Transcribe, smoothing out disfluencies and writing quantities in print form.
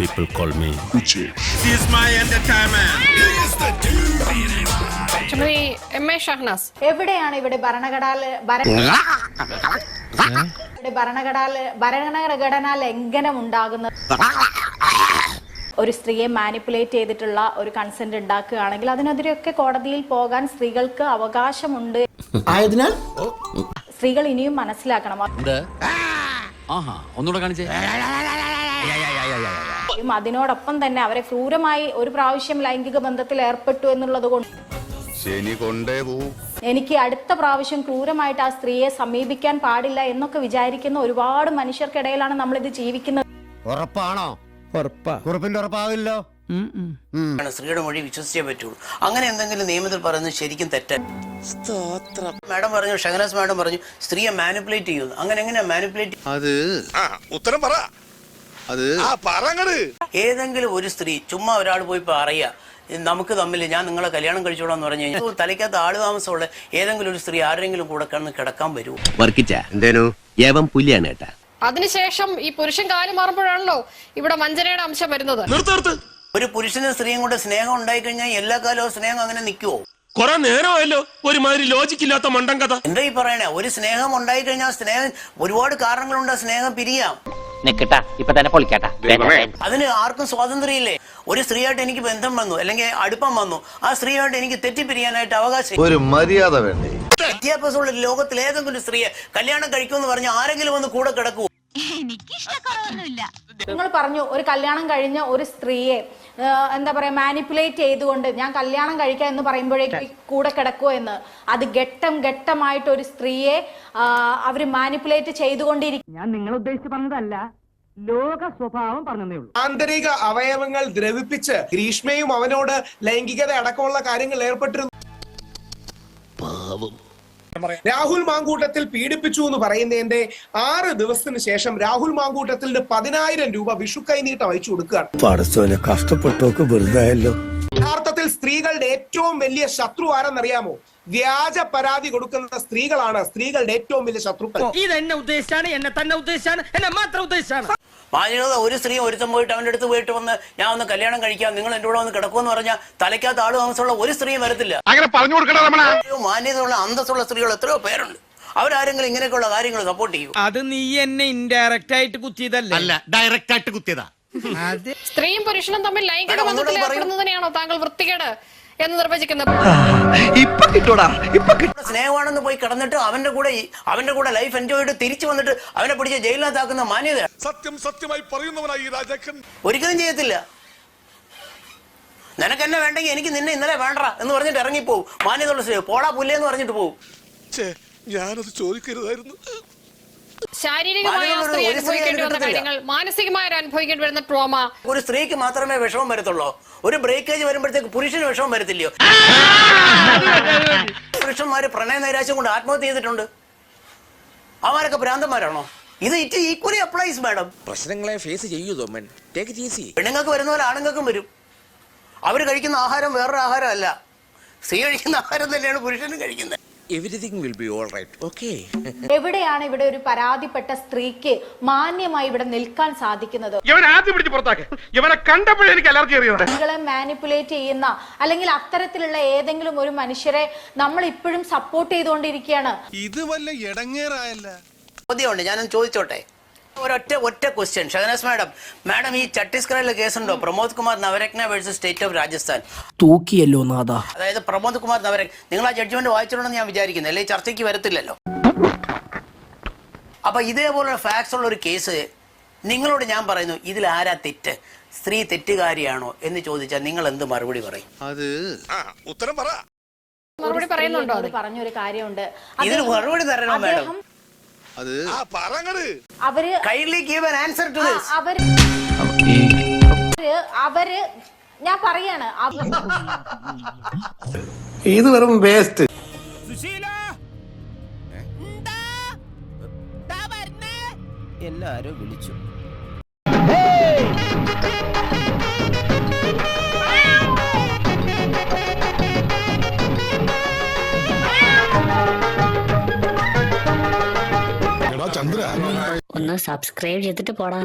People call me This is my entertainment. Shrimati M A Shahanas, എവിടെയാണ് ഇവിടെ ഭരണഘടനാ ലംഘനം ഉണ്ടാകുന്നത്? ഒരു സ്ത്രീയെ മാനിപ്പുലേറ്റ് ചെയ്തിട്ടുള്ള ഒരു കൺസെന്റ് ഉണ്ടാക്കുകയാണെങ്കിൽ അതിനെതിരെയൊക്കെ കോടതിയിൽ പോകാൻ സ്ത്രീകൾക്ക് അവകാശമുണ്ട്. ആയതിനാൽ സ്ത്രീകൾ ഇനിയും മനസ്സിലാക്കണം. അതിനോടൊപ്പം തന്നെ അവരെ ക്രൂരമായി ഒരു പ്രാവശ്യം ലൈംഗിക ബന്ധത്തിൽ ഏർപ്പെട്ടു എന്നുള്ളത് കൊണ്ട് എനിക്ക് അടുത്ത പ്രാവശ്യം ക്രൂരമായിട്ട് ആ സ്ത്രീയെ സമീപിക്കാൻ പാടില്ല എന്നൊക്കെ വിചാരിക്കുന്ന ഒരുപാട് മനുഷ്യർക്കിടയിലാണ് നമ്മളിത് ജീവിക്കുന്നത്. ഉറപ്പാണോ? ഉറപ്പിന്റെ ഉറപ്പാവില്ലോ. സ്ത്രീയുടെ മൊഴി വിശ്വസിച്ചേ പറ്റുള്ളൂ. അങ്ങനെ എന്തെങ്കിലും നിയമത്തിൽ പറയുന്നത് ശരിക്കും തെറ്റാണ്. മാഡം പറഞ്ഞു, ഷഹനാസ് മാഡം പറഞ്ഞു സ്ത്രീയെ മാനിപ്പുലേറ്റ് ചെയ്യുന്നു. അങ്ങനെ എങ്ങനെയാ മാനിപ്പുലേറ്റ്? അത് ഉത്തരം പറ. അത് ഏതെങ്കിലും ഒരു സ്ത്രീ ചുമ്മാ ഒരാൾ പോയി പറയാ നമുക്ക് തമ്മിൽ ഞാൻ നിങ്ങളെ കല്യാണം കഴിച്ചോളാം എന്ന് പറഞ്ഞു കഴിഞ്ഞാൽ തലയ്ക്കകത്ത് ആള് താമസമുള്ള ഏതെങ്കിലും ഒരു സ്ത്രീ ആരെങ്കിലും കൂടെ കിടക്കാൻ വരുമോ? പുലിയാണ് കേട്ടാ. അതിനുശേഷം ഈ പുരുഷൻ കാലം മാറുമ്പോഴാണല്ലോ ഇവിടെ വഞ്ചനയുടെ അംശം വരുന്നത്. ഒരു പുരുഷനും സ്ത്രീയും കൂടെ സ്നേഹം ഉണ്ടായി കഴിഞ്ഞാൽ എല്ലാ കാലവും സ്നേഹം അങ്ങനെ നിൽക്കുവോ? കുറെ നേരമായല്ലോ ഒരുമാതിരി ലോജിക്കില്ലാത്ത മണ്ടൻ കഥ. എന്താ ഈ പറയണേ? ഒരു സ്നേഹം ഉണ്ടായി കഴിഞ്ഞാൽ സ്നേഹം ഒരുപാട് കാരണങ്ങളുണ്ട് സ്നേഹം പിരിയാം. അതിന് ആർക്കും സ്വാതന്ത്ര്യമില്ലേ? ഒരു സ്ത്രീയായിട്ട് എനിക്ക് ബന്ധം വന്നു അല്ലെങ്കിൽ അടുപ്പം വന്നു, ആ സ്ത്രീയായിട്ട് എനിക്ക് തെറ്റിപ്പിരിയാനായിട്ട് അവകാശം. ഒരു മര്യാദ വേണ്ടേ? വിദ്യാഭ്യാസമുള്ള ലോകത്തിൽ ഏതെങ്കിലും സ്ത്രീയെ കല്യാണം കഴിക്കുമെന്ന് പറഞ്ഞാൽ ആരെങ്കിലും ഒന്ന് കൂടെ കിടക്കുവോ? നിങ്ങൾ പറഞ്ഞു ഒരു കല്യാണം കഴിഞ്ഞ ഒരു സ്ത്രീയെ എന്താ പറയാ മാനിപ്പുലേറ്റ് ചെയ്തുകൊണ്ട് ഞാൻ കല്യാണം കഴിക്കാം എന്ന് പറയുമ്പോഴേക്കും കൂടെ കിടക്കുമോ എന്ന്. അത് ഘട്ടമായിട്ട് ഒരു സ്ത്രീയെ അവര് മാനിപ്പുലേറ്റ് ചെയ്തുകൊണ്ടിരിക്കും. ഞാൻ നിങ്ങളെ ഉദ്ദേശിച്ച് പറഞ്ഞതല്ല, ലോക സ്വഭാവം പറഞ്ഞതേ ഉള്ളൂ. ആന്തരിക അവയവങ്ങൾ ദ്രവിപ്പിച്ച് ഗ്രീഷ്മയും അവനോട് ലൈംഗികത അടക്കമുള്ള കാര്യങ്ങൾ ഏർപ്പെട്ടിരുന്നു. രാഹുൽ മാങ്കൂട്ടത്തിൽ പീഡിപ്പിച്ചു എന്ന് പറയുന്നതിന്റെ 6 ദിവസത്തിന് ശേഷം രാഹുൽ മാങ്കൂട്ടത്തിന് 10,000 രൂപ വിഷു കൈനീട്ടം അയച്ചു കൊടുക്കുകയാണ്. കഷ്ടപ്പെട്ടോക്ക് വെറുതായല്ലോ. യഥാർത്ഥത്തിൽ സ്ത്രീകളുടെ ഏറ്റവും വലിയ ശത്രു ആരെന്നറിയാമോ? വ്യാജ പരാതി കൊടുക്കുന്ന സ്ത്രീകളാണ് സ്ത്രീകളുടെ ഏറ്റവും വലിയ ശത്രുക്കൾ. ഇത് എന്നെ ഉദ്ദേശിച്ചാണ്, എന്നെ തന്നെ ഉദ്ദേശിച്ചാണ്, എന്നെ മാത്രം ഉദ്ദേശിച്ചാണ്. മാന്യത ഒരു സ്ത്രീ ഒരുത്തം പോയിട്ട് അവൻ്റെ അടുത്ത് പോയിട്ട് വന്ന് ഞാൻ ഒന്ന് കല്യാണം കഴിക്കാം, നിങ്ങൾ എൻ്റെ കൂടെ വന്ന് കിടക്കുമെന്ന് പറഞ്ഞാൽ തലയ്ക്കകത്ത് ആള് താമസമുള്ള ഒരു സ്ത്രീയും വരത്തില്ല. അങ്ങനെ പറഞ്ഞു കൊടുക്കണം. മാന്യതയുള്ള അന്തസ്സുള്ള സ്ത്രീകൾ എത്രയോ പേരുണ്ട്. അവരാരെങ്കിലും ഇങ്ങനെയൊക്കെയുള്ള കാര്യങ്ങൾ സപ്പോർട്ട് ചെയ്യും. അത് നീ എന്നെ ഇൻഡയറക്റ്റ് ആയിട്ട് കുത്തിയതല്ല, ഡയറക്റ്റ് ആയിട്ട് കുത്തിയതാ. സ്ത്രീയും പുരുഷനും തമ്മിൽ ലൈംഗിക ബന്ധത്തിൽ ഏർപ്പെടുന്നതിനെയാണോ താങ്കൾ വൃത്തികേട് എന്ന് നിർവചിക്കുന്നത്? സ്നേഹമാണെന്ന് പോയി കിടന്നിട്ട് അവന്റെ കൂടെ ലൈഫ് എൻജോയ് ചെയ്ത് തിരിച്ചു വന്നിട്ട് അവനെ പിടിച്ച് ജയിലിനകത്താക്കുന്ന മാന്യത സത്യമായി പറയുന്നവനായി ഈ രാജാക്കൻ ഒരിക്കലും ചെയ്യത്തില്ല. നിനക്ക് എന്നെ വേണ്ടെങ്കിൽ എനിക്ക് നിന്നെ ഇന്നലെ വേണ്ട എന്ന് പറഞ്ഞിട്ട് ഇറങ്ങിപ്പോവും. മാന്യതയുള്ള സ്ത്രീ പോടാ പുല്ലേന്ന് പറഞ്ഞിട്ട് പോവും. ഞാനത് ചോദിക്കരുതായിരുന്നു. ശാരീരികമായ സ്ത്രീ അനുഭവിക്കേണ്ടി വന്ന കാര്യങ്ങൾ മാനസികമായി അനുഭവിക്കേണ്ടി വരുന്ന ട്രോമ ഒരു സ്ത്രീക്ക് മാത്രമേ വിഷമം വരത്തുള്ളൂ. ഒരു ബ്രേക്കേജ് വരുമ്പോഴത്തേക്ക് പുരുഷന് വിഷമം വരത്തില്ലയോ? പുരുഷന്മാര് പ്രണയ നൈരാശ്യം കൊണ്ട് ആത്മഹത്യ ചെയ്തിട്ടുണ്ട്. അവരൊക്കെ ഭ്രാന്തന്മാരാണോ? ഇത് ഈക്വലി അപ്ലൈസ് മാഡം. പ്രശ്നങ്ങളെ ഫേസ് ചെയ്യൂ. പെണ്ണുങ്ങൾക്ക് വരുന്ന പോലെ ആണുങ്ങൾക്കും വരും. അവര് കഴിക്കുന്ന ആഹാരം വേറൊരു ആഹാരം അല്ല. സ്ത്രീ കഴിക്കുന്ന ആഹാരം തന്നെയാണ് പുരുഷനും കഴിക്കുന്നത്. Everything will be all right. Okay. എവിടെയാണ് ഇവിടെ ഒരു പരാതിപ്പെട്ട സ്ത്രീക്ക് മാന്യമായി ഇവിടെ നിൽക്കാൻ സാധിക്കുന്നത്? സ്ത്രീകളെ മാനിപ്പുലേറ്റ് ചെയ്യുന്ന അല്ലെങ്കിൽ അത്തരത്തിലുള്ള ഏതെങ്കിലും ഒരു മനുഷ്യരെ നമ്മൾ ഇപ്പോഴും സപ്പോർട്ട് ചെയ്തുകൊണ്ടിരിക്കുകയാണ്. ഇത് വല്ല ഇടങ്ങേറായല്ല. ചോദ്യമുണ്ട്, ഞാനൊന്ന് ചോദിച്ചോട്ടെ. ഒറ്റ ക്വസ്റ്റ്യൻ. ഷഹനാസ് മാഡം ഈ ഛത്തീസ്ഗഡിലെ കേസുണ്ടോ? Pramod Kumar Navratna versus state of Rajasthan. തൂക്കിയല്ലോ നാദാ. അതായത് പ്രമോദ് കുമാർ നവരത്ന, നിങ്ങൾ ആ ജഡ്ജ്മെന്റ് വായിച്ചിട്ടുണ്ടെന്ന് ഞാൻ വിചാരിക്കുന്നു, അല്ലെ ചർച്ചയ്ക്ക് വരത്തില്ലല്ലോ. അപ്പൊ ഇതേപോലുള്ള ഫാക്ട്സ് ഉള്ള ഒരു കേസ് നിങ്ങളോട് ഞാൻ പറയുന്നു, ഇതിൽ ആരാ തെറ്റ്? സ്ത്രീ തെറ്റുകാരിയാണോ എന്ന് ചോദിച്ചാൽ നിങ്ങൾ എന്ത് മറുപടി പറയും? അത് ഉത്തരം പറ. മറുപടി പറയുന്നുണ്ടോ? പറഞ്ഞൊരു കാര്യമുണ്ട്, ഇതിന് മറുപടി തരണം മാഡം. അവര് kindly give an answer to this. അവര് ഞാൻ പറയാണ് ഇത് വെറും വേസ്റ്റ്. എല്ലാരും വിളിച്ചു. ചന്ദ്ര ഒന്ന് സബ്സ്ക്രൈബ് ചെയ്തിട്ട് പോടാ.